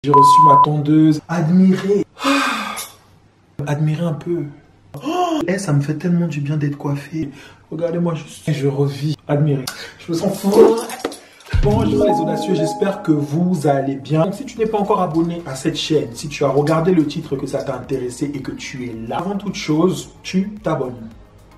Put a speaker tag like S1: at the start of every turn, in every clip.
S1: J'ai reçu ma tondeuse. Admirez. Admirez un peu. Ça me fait tellement du bien d'être coiffé. Regardez-moi juste. Je revis. Admirez. Je me sens fou. Bonjour les audacieux, j'espère que vous allez bien. Donc si tu n'es pas encore abonné à cette chaîne, si tu as regardé le titre, que ça t'a intéressé et que tu es là, avant toute chose, tu t'abonnes.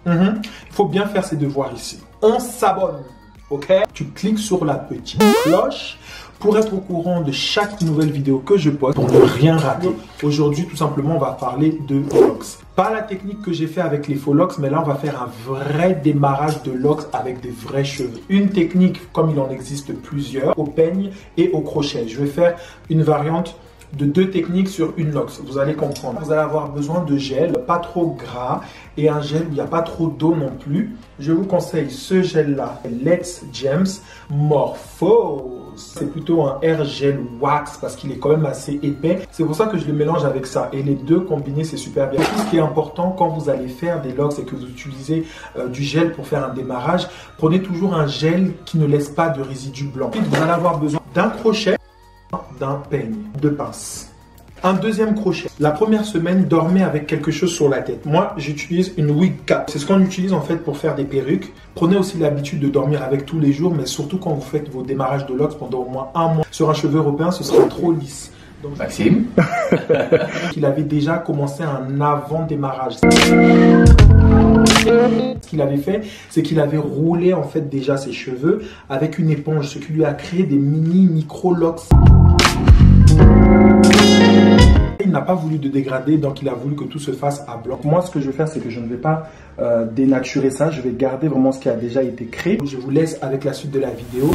S1: Il faut bien faire ses devoirs ici. On s'abonne, ok? Tu cliques sur la petite cloche pour être au courant de chaque nouvelle vidéo que je poste, pour ne rien rater. Aujourd'hui, tout simplement, on va parler de locks. Pas la technique que j'ai fait avec les faux locks, mais là, on va faire un vrai démarrage de locks avec des vrais cheveux. Une technique, comme il en existe plusieurs, au peigne et au crochet. Je vais faire une variante de 2 techniques sur une locks. Vous allez comprendre. Vous allez avoir besoin de gel, pas trop gras, et un gel où il n'y a pas trop d'eau non plus. Je vous conseille ce gel-là, Let's Gems Morphose. C'est plutôt un air gel wax parce qu'il est quand même assez épais. C'est pour ça que je le mélange avec ça. Et les deux combinés, c'est super bien. Tout ce qui est important quand vous allez faire des locks et que vous utilisez du gel pour faire un démarrage, prenez toujours un gel qui ne laisse pas de résidus blancs. Ensuite, vous allez avoir besoin d'un crochet, d'un peigne, 2 pinces. Un deuxième crochet. La première semaine, dormez avec quelque chose sur la tête. Moi, j'utilise une wig cap. C'est ce qu'on utilise en fait pour faire des perruques. Prenez aussi l'habitude de dormir avec tous les jours, mais surtout quand vous faites vos démarrages de locks pendant au moins 1 mois. Sur un cheveu européen, ce sera trop lisse. Donc,
S2: Maxime,
S1: il avait déjà commencé un avant-démarrage. Ce qu'il avait fait, c'est qu'il avait roulé en fait déjà ses cheveux avec une éponge, ce qui lui a créé des micro-locks. Il n'a pas voulu de dégrader, donc il a voulu que tout se fasse à blanc. Moi, ce que je vais faire, c'est que je ne vais pas dénaturer ça. Je vais garder vraiment ce qui a déjà été créé. Je vous laisse avec la suite de la vidéo.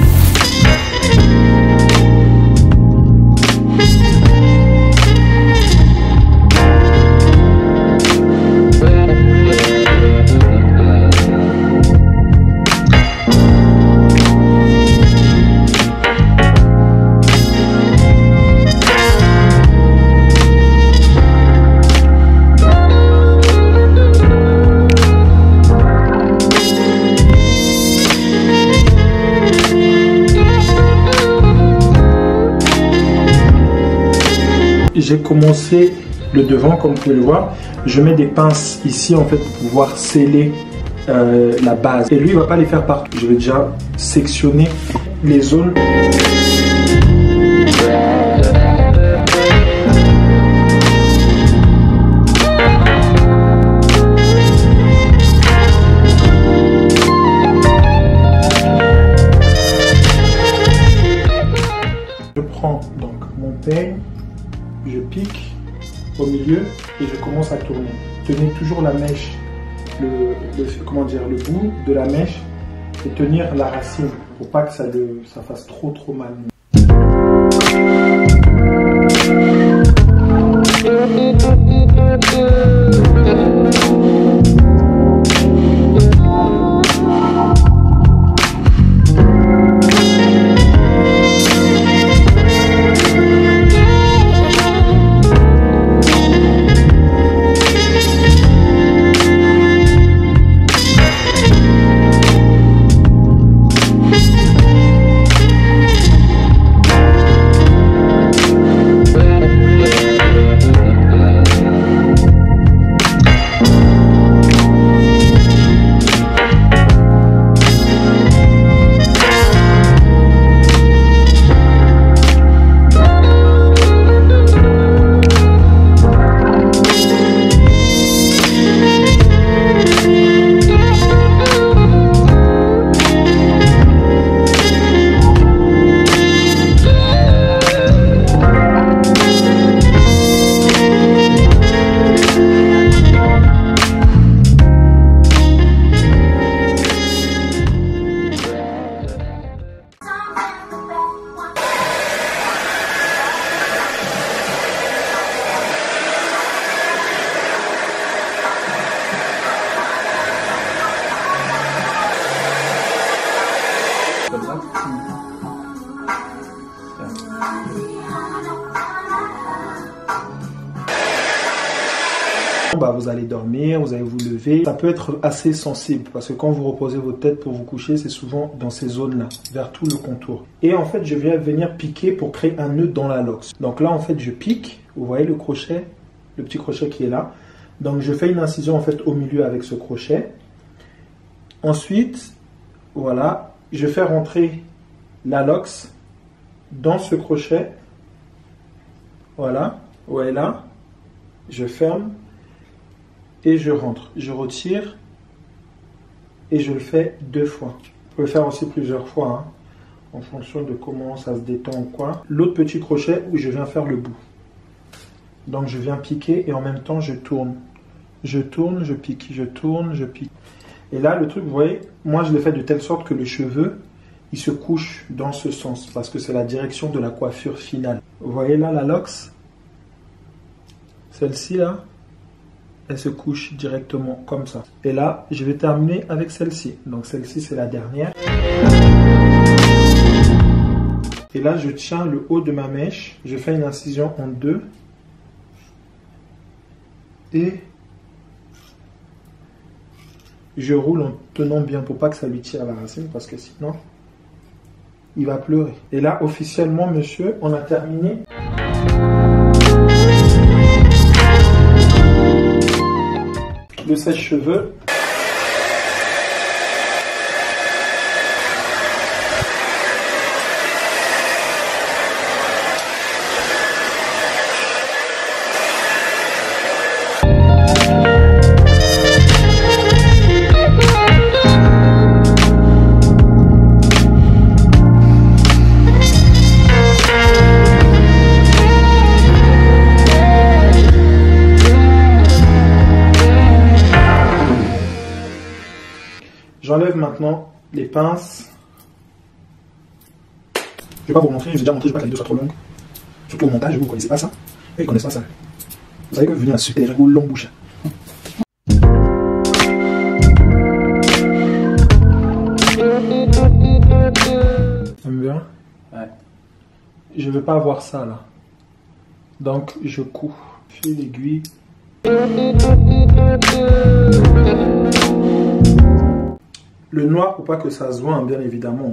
S1: J'ai commencé le devant, comme vous pouvez le voir. Je mets des pinces ici en fait pour pouvoir sceller la base. Et lui, il ne va pas les faire partout. Je vais déjà sectionner les zones. Je prends donc mon peigne. Je pique au milieu et je commence à tourner. Tenez toujours la mèche, le bout de la mèche et tenir la racine pour pas que ça fasse trop mal. bah, vous allez dormir, vous allez vous lever. Ça peut être assez sensible parce que quand vous reposez votre tête pour vous coucher, c'est souvent dans ces zones-là, vers tout le contour. Et en fait, je viens venir piquer pour créer un nœud dans la lox. Donc là, en fait, je pique. Vous voyez le crochet, le petit crochet qui est là. Donc je fais une incision en fait au milieu avec ce crochet. Ensuite, voilà, je fais rentrer la lox dans ce crochet. Voilà, ouais là, je ferme et je rentre. Je retire et je le fais 2 fois. Vous pouvez faire aussi plusieurs fois, hein, en fonction de comment ça se détend ou quoi. L'autre petit crochet où je viens faire le bout. Donc je viens piquer et en même temps je tourne. Je tourne, je pique, je tourne, je pique. Et là, le truc, vous voyez, moi je le fais de telle sorte que le cheveu, il se couche dans ce sens. Parce que c'est la direction de la coiffure finale. Vous voyez là la lox? Celle-ci là, elle se couche directement comme ça. Et là, je vais terminer avec celle-ci. Donc celle-ci, c'est la dernière. Et là, je tiens le haut de ma mèche. Je fais une incision en 2. Et je roule en tenant bien pour pas que ça lui tire la racine parce que sinon il va pleurer. Et là officiellement monsieur, on a terminé. Le sèche-cheveux. J'enlève maintenant les pinces. Je vais pas vous montrer, je vous ai déjà montré, je veux pas que la vidéo soit trop longue. Surtout au montage, vous ne connaissez pas ça. Ils ne connaissent pas ça. Vous savez que vous venez à super une longue bouche. T'aimes bien? Ouais. Je veux pas avoir ça là. Donc je couds. Je fais l'aiguille. Le noir pour pas que ça se voit, bien évidemment.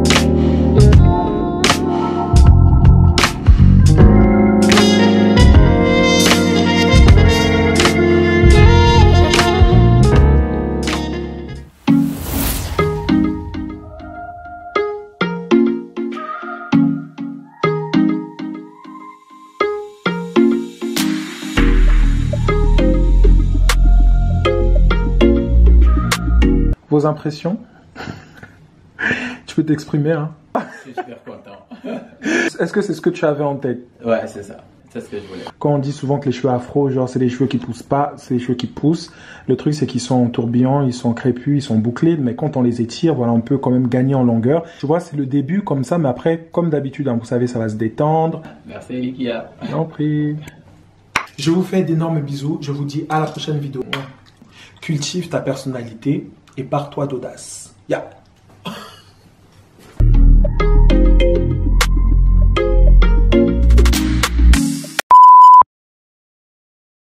S1: Vos impressions? Tu peux t'exprimer, hein?
S2: Je suis super content.
S1: Est-ce que c'est ce que tu avais en tête?
S2: Ouais, c'est ça. C'est ce que je voulais.
S1: Quand on dit souvent que les cheveux afro, genre c'est des cheveux qui poussent pas, c'est des cheveux qui poussent. Le truc c'est qu'ils sont tourbillons, ils sont crépus, ils sont bouclés, mais quand on les étire, voilà, on peut quand même gagner en longueur. Tu vois, c'est le début comme ça, mais après, comme d'habitude, hein, vous savez, ça va se détendre.
S2: Merci Likia.
S1: J'en prie. Je vous fais d'énormes bisous. Je vous dis à la prochaine vidéo. Cultive ta personnalité et pars-toi d'audace. Ya.